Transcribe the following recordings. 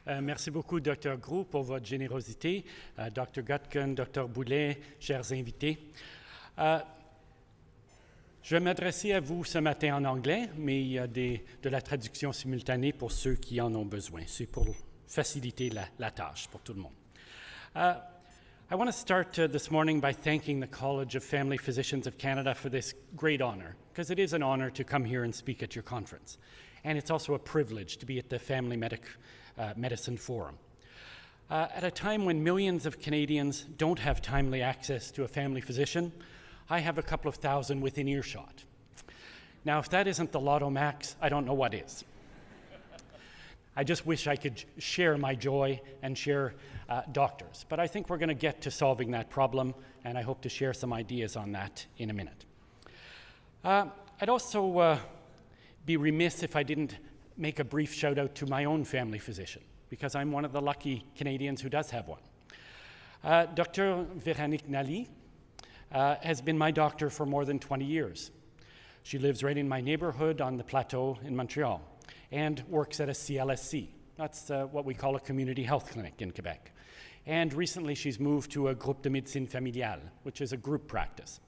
Merci beaucoup, Dr. Groux, pour votre générosité. Dr. Gutkin, Dr. Boulet, chers invités. Je vais m'adresser à vous ce matin en anglais, mais il y a de la traduction simultanée pour ceux qui en ont besoin. C'est pour faciliter la tâche pour tout le monde. I want to start this morning by thanking the College of Family Physicians of Canada for this great honor, because it is an honor to come here and speak at your conference. And it's also a privilege to be at the Family Medicine Forum. At a time when millions of Canadians don't have timely access to a family physician, I have a couple of thousand within earshot. Now, if that isn't the Lotto Max, I don't know what is. I just wish I could share my joy and share doctors. But I think we're going to get to solving that problem, and I hope to share some ideas on that in a minute. I'd also be remiss if I didn't make a brief shout out to my own family physician, because I'm one of the lucky Canadians who does have one. Dr. Véronique Nally has been my doctor for more than 20 years. She lives right in my neighborhood on the plateau in Montreal and works at a CLSC. That's what we call a community health clinic in Quebec. And recently she's moved to a groupe de médecine familiale, which is a group practice.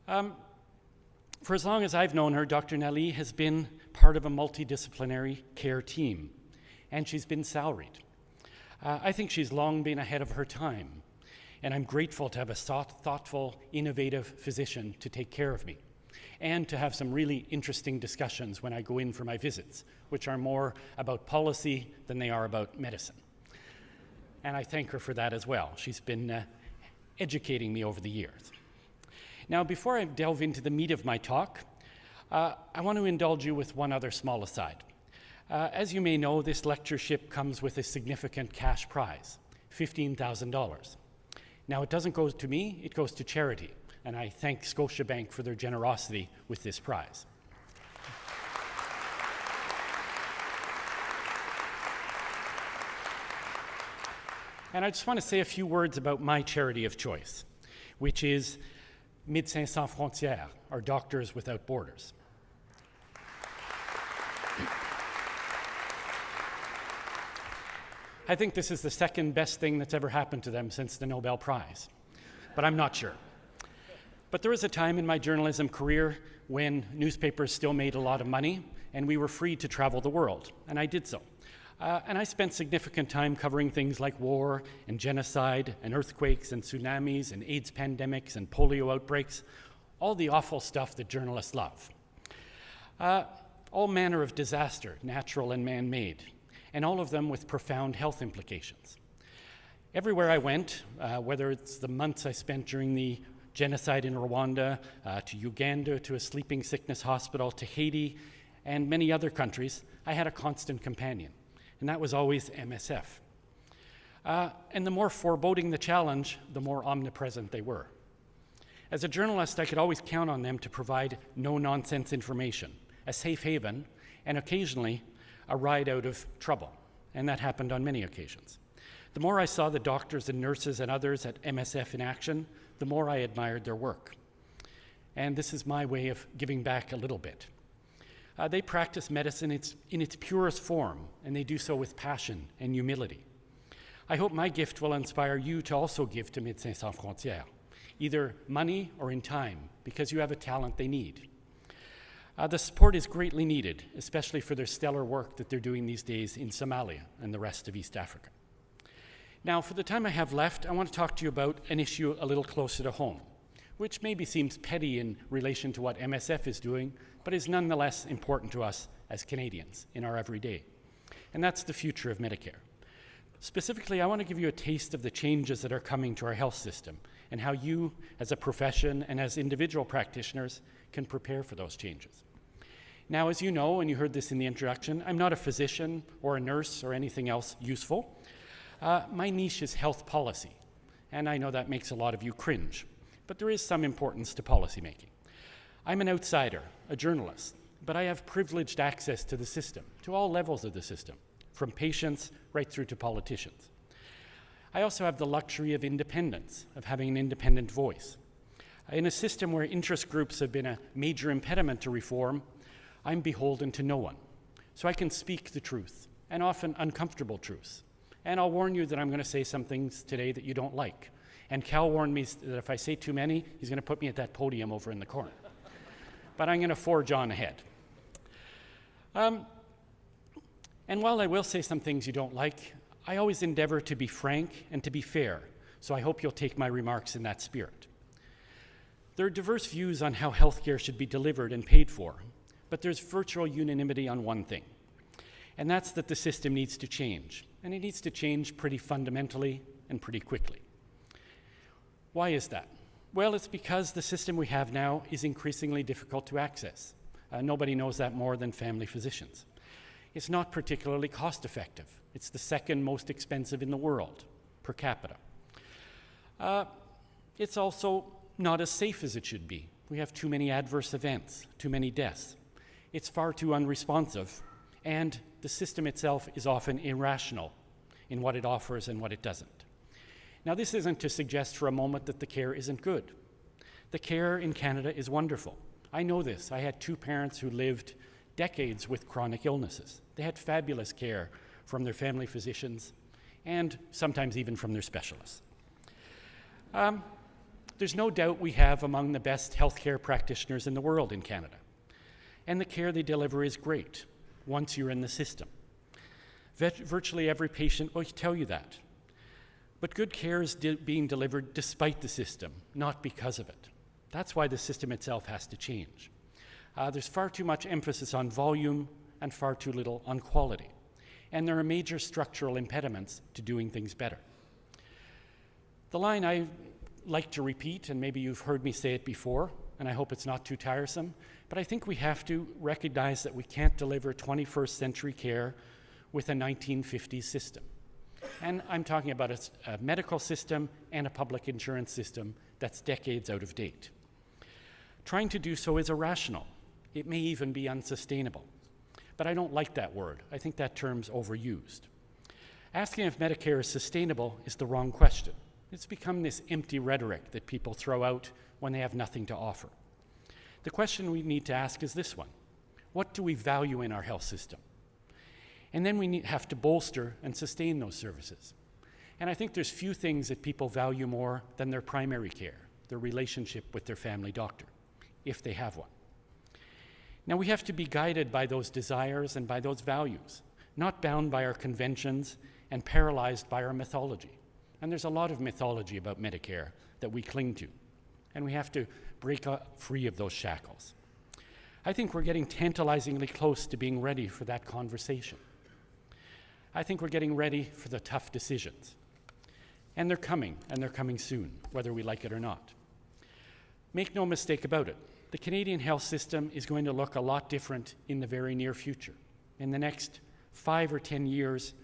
For as long as I've known her, Dr. Nally has been part of a multidisciplinary care team, and she's been salaried. I think she's long been ahead of her time, and I'm grateful to have a thoughtful, innovative physician to take care of me, and to have some really interesting discussions when I go in for my visits, which are more about policy than they are about medicine. And I thank her for that as well. She's been educating me over the years. Now, before I delve into the meat of my talk, I want to indulge you with one other small aside. As you may know, this lectureship comes with a significant cash prize, $15,000. Now, it doesn't go to me, it goes to charity, and I thank Scotiabank for their generosity with this prize. And I just want to say a few words about my charity of choice, which is Médecins Sans Frontières, or Doctors Without Borders. I think this is the second best thing that's ever happened to them since the Nobel Prize, but I'm not sure. But there was a time in my journalism career when newspapers still made a lot of money and we were free to travel the world, and I did so. And I spent significant time covering things like war and genocide and earthquakes and tsunamis and AIDS pandemics and polio outbreaks, all the awful stuff that journalists love. All manner of disaster, natural and man-made, and all of them with profound health implications. Everywhere I went, whether it's the months I spent during the genocide in Rwanda, to Uganda, to a sleeping sickness hospital, to Haiti, and many other countries, I had a constant companion, and that was always MSF. And the more foreboding the challenge, the more omnipresent they were. As a journalist, I could always count on them to provide no-nonsense information, a safe haven, and occasionally a ride out of trouble, and that happened on many occasions. The more I saw the doctors and nurses and others at MSF in action, the more I admired their work. And this is my way of giving back a little bit. They practice medicine in its purest form, and they do so with passion and humility. I hope my gift will inspire you to also give to Médecins Sans Frontières, either money or in time, because you have a talent they need. The support is greatly needed, especially for their stellar work that they're doing these days in Somalia and the rest of East Africa. Now, for the time I have left, I want to talk to you about an issue a little closer to home, which maybe seems petty in relation to what MSF is doing, but is nonetheless important to us as Canadians in our everyday. And that's the future of Medicare. Specifically, I want to give you a taste of the changes that are coming to our health system and how you, as a profession and as individual practitioners, can prepare for those changes. Now, as you know, and you heard this in the introduction, I'm not a physician or a nurse or anything else useful. My niche is health policy, and I know that makes a lot of you cringe, but there is some importance to policymaking. I'm an outsider, a journalist, but I have privileged access to the system, to all levels of the system, from patients right through to politicians. I also have the luxury of independence, of having an independent voice. In a system where interest groups have been a major impediment to reform, I'm beholden to no one. So I can speak the truth and often uncomfortable truths. And I'll warn you that I'm going to say some things today that you don't like. And Cal warned me that if I say too many, he's going to put me at that podium over in the corner. But I'm going to forge on ahead. And while I will say some things you don't like, I always endeavor to be frank and to be fair, so I hope you'll take my remarks in that spirit. There are diverse views on how healthcare should be delivered and paid for, but there's virtual unanimity on one thing, and that's that the system needs to change, and it needs to change pretty fundamentally and pretty quickly. Why is that? Well, it's because the system we have now is increasingly difficult to access. Nobody knows that more than family physicians. It's not particularly cost effective. It's the second most expensive in the world per capita. It's also not as safe as it should be. We have too many adverse events, too many deaths. It's far too unresponsive, and the system itself is often irrational in what it offers and what it doesn't. Now, this isn't to suggest for a moment that the care isn't good. The care in Canada is wonderful. I know this. I had two parents who lived decades with chronic illnesses. They had fabulous care from their family physicians and sometimes even from their specialists. There's no doubt we have among the best healthcare practitioners in the world in Canada. And the care they deliver is great once you're in the system. Virtually every patient will tell you that. But good care is being delivered despite the system, not because of it. That's why the system itself has to change. There's far too much emphasis on volume and far too little on quality. And there are major structural impediments to doing things better. The line I like to repeat, and maybe you've heard me say it before, and I hope it's not too tiresome, but I think we have to recognize that we can't deliver 21st century care with a 1950s system. And I'm talking about a medical system and a public insurance system that's decades out of date. Trying to do so is irrational. It may even be unsustainable. But I don't like that word. I think that term's overused. Asking if Medicare is sustainable is the wrong question. It's become this empty rhetoric that people throw out when they have nothing to offer. The question we need to ask is this one: what do we value in our health system? And then we have to bolster and sustain those services. And I think there's few things that people value more than their primary care, their relationship with their family doctor, if they have one. Now, we have to be guided by those desires and by those values, not bound by our conventions and paralyzed by our mythology. And there's a lot of mythology about Medicare that we cling to, and we have to break free of those shackles. I think we're getting tantalizingly close to being ready for that conversation. I think we're getting ready for the tough decisions. And they're coming soon, whether we like it or not. Make no mistake about it, the Canadian health system is going to look a lot different in the very near future. In the next 5 or 10 years,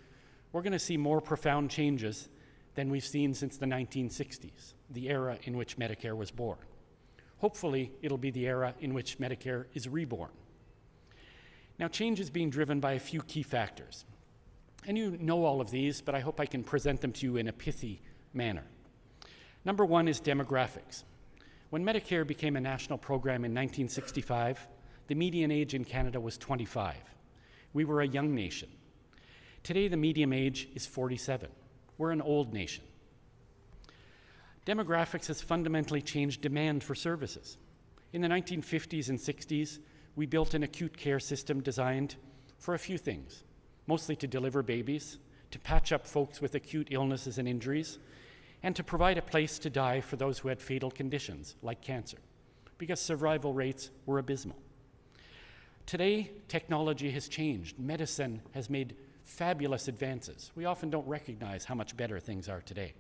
we're going to see more profound changes than we've seen since the 1960s, the era in which Medicare was born. Hopefully, it'll be the era in which Medicare is reborn. Now, change is being driven by a few key factors. And you know all of these, but I hope I can present them to you in a pithy manner. Number one is demographics. When Medicare became a national program in 1965, the median age in Canada was 25. We were a young nation. Today, the median age is 47. We're an old nation. Demographics has fundamentally changed demand for services. In the 1950s and 60s, we built an acute care system designed for a few things, mostly to deliver babies, to patch up folks with acute illnesses and injuries, and to provide a place to die for those who had fatal conditions, like cancer, because survival rates were abysmal. Today, technology has changed. Medicine has made fabulous advances. We often don't recognize how much better things are today.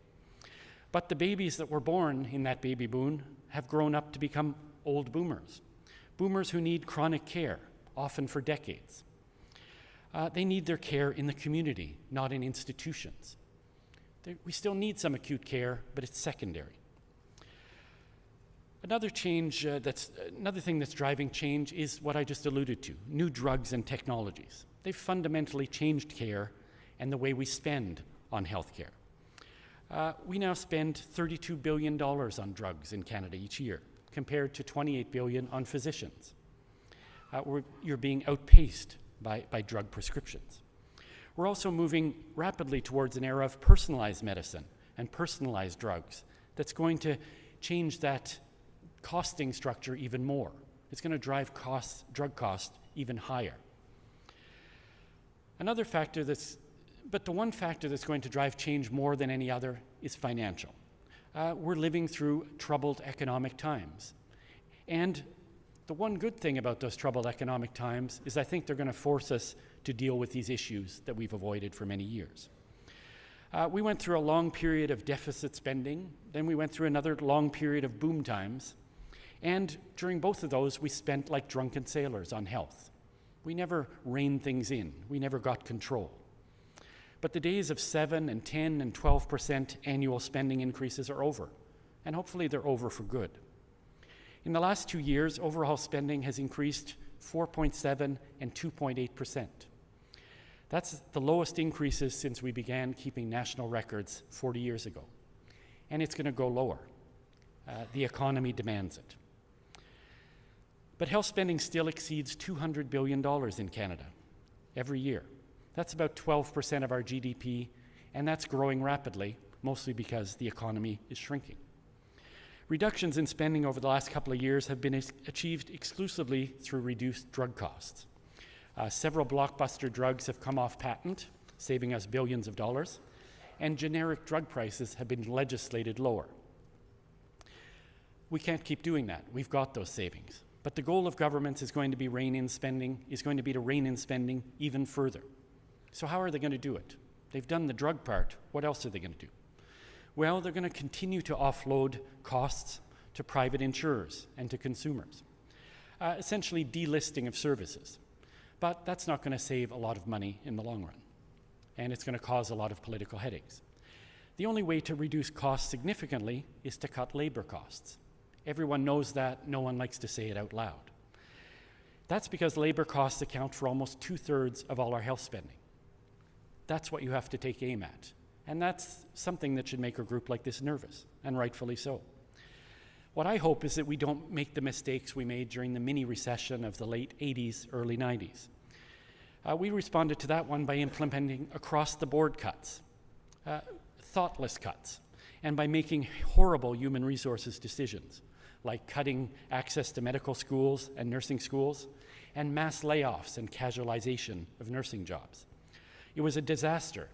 But the babies that were born in that baby boom have grown up to become old boomers, boomers who need chronic care, often for decades. They need their care in the community, not in institutions. We still need some acute care, but it's secondary. Another thing that's driving change is what I just alluded to, new drugs and technologies. They've fundamentally changed care and the way we spend on healthcare. We now spend $32 billion on drugs in Canada each year, compared to $28 billion on physicians. You're being outpaced by drug prescriptions. We're also moving rapidly towards an era of personalized medicine and personalized drugs that's going to change that costing structure even more. It's going to drive drug costs even higher. But the one factor that's going to drive change more than any other is financial. We're living through troubled economic times. And the one good thing about those troubled economic times is I think they're going to force us to deal with these issues that we've avoided for many years. We went through a long period of deficit spending, then we went through another long period of boom times, and during both of those, we spent like drunken sailors on health. We never reined things in. We never got control. But the days of 7 and 10 and 12% annual spending increases are over, and hopefully they're over for good. In the last 2 years, overall spending has increased 4.7 and 2.8%. That's the lowest increases since we began keeping national records 40 years ago. And it's going to go lower. The economy demands it. But health spending still exceeds $200 billion in Canada every year. That's about 12% of our GDP, and that's growing rapidly, mostly because the economy is shrinking. Reductions in spending over the last couple of years have been achieved exclusively through reduced drug costs. Several blockbuster drugs have come off patent, saving us billions of dollars, and generic drug prices have been legislated lower. We can't keep doing that. We've got those savings. But the goal of governments is going to be to rein in spending even further. So how are they going to do it? They've done the drug part. What else are they going to do? Well, they're going to continue to offload costs to private insurers and to consumers, essentially delisting of services. But that's not going to save a lot of money in the long run, and it's going to cause a lot of political headaches. The only way to reduce costs significantly is to cut labor costs. Everyone knows that. No one likes to say it out loud. That's because labor costs account for almost 2/3 of all our health spending. That's what you have to take aim at. And that's something that should make a group like this nervous, and rightfully so. What I hope is that we don't make the mistakes we made during the mini recession of the late 80s, early 90s. We responded to that one by implementing across-the-board cuts, thoughtless cuts, and by making horrible human resources decisions, like cutting access to medical schools and nursing schools, and mass layoffs and casualization of nursing jobs. It was a disaster,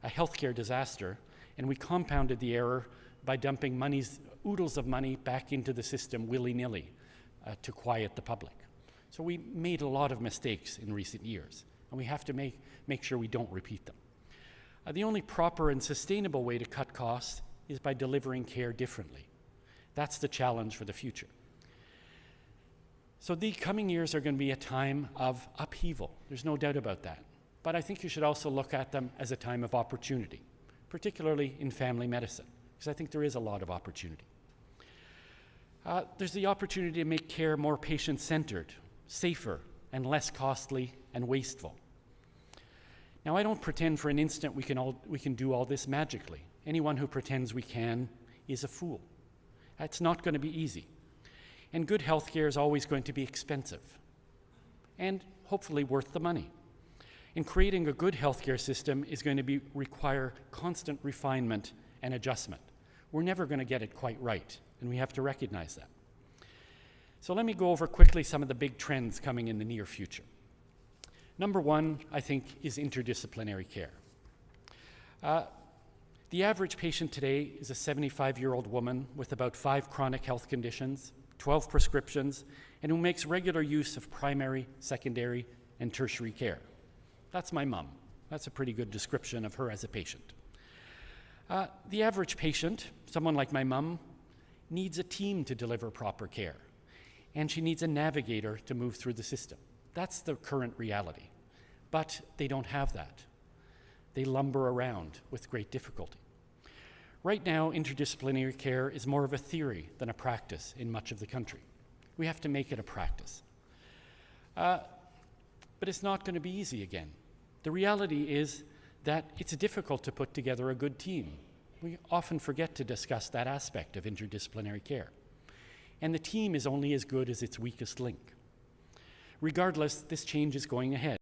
a healthcare disaster, and we compounded the error by dumping oodles of money back into the system willy-nilly to quiet the public. So we made a lot of mistakes in recent years, and we have to make sure we don't repeat them. The only proper and sustainable way to cut costs is by delivering care differently. That's the challenge for the future. So the coming years are going to be a time of upheaval. There's no doubt about that. But I think you should also look at them as a time of opportunity, particularly in family medicine, because I think there is a lot of opportunity. There's the opportunity to make care more patient-centered, safer, and less costly and wasteful. Now, I don't pretend for an instant we can do all this magically. Anyone who pretends we can is a fool. It's not going to be easy. And good healthcare is always going to be expensive and hopefully worth the money. And creating a good healthcare system is going to require constant refinement and adjustment. We're never going to get it quite right, and we have to recognize that. So let me go over quickly some of the big trends coming in the near future. Number one, I think, is interdisciplinary care. The average patient today is a 75-year-old woman with about 5 chronic health conditions, 12 prescriptions, and who makes regular use of primary, secondary, and tertiary care. That's my mom. That's a pretty good description of her as a patient. The average patient, someone like my mom, needs a team to deliver proper care, and she needs a navigator to move through the system. That's the current reality. But they don't have that. They lumber around with great difficulty. Right now, interdisciplinary care is more of a theory than a practice in much of the country. We have to make it a practice. But it's not going to be easy again. The reality is that it's difficult to put together a good team. We often forget to discuss that aspect of interdisciplinary care. And the team is only as good as its weakest link. Regardless, this change is going ahead.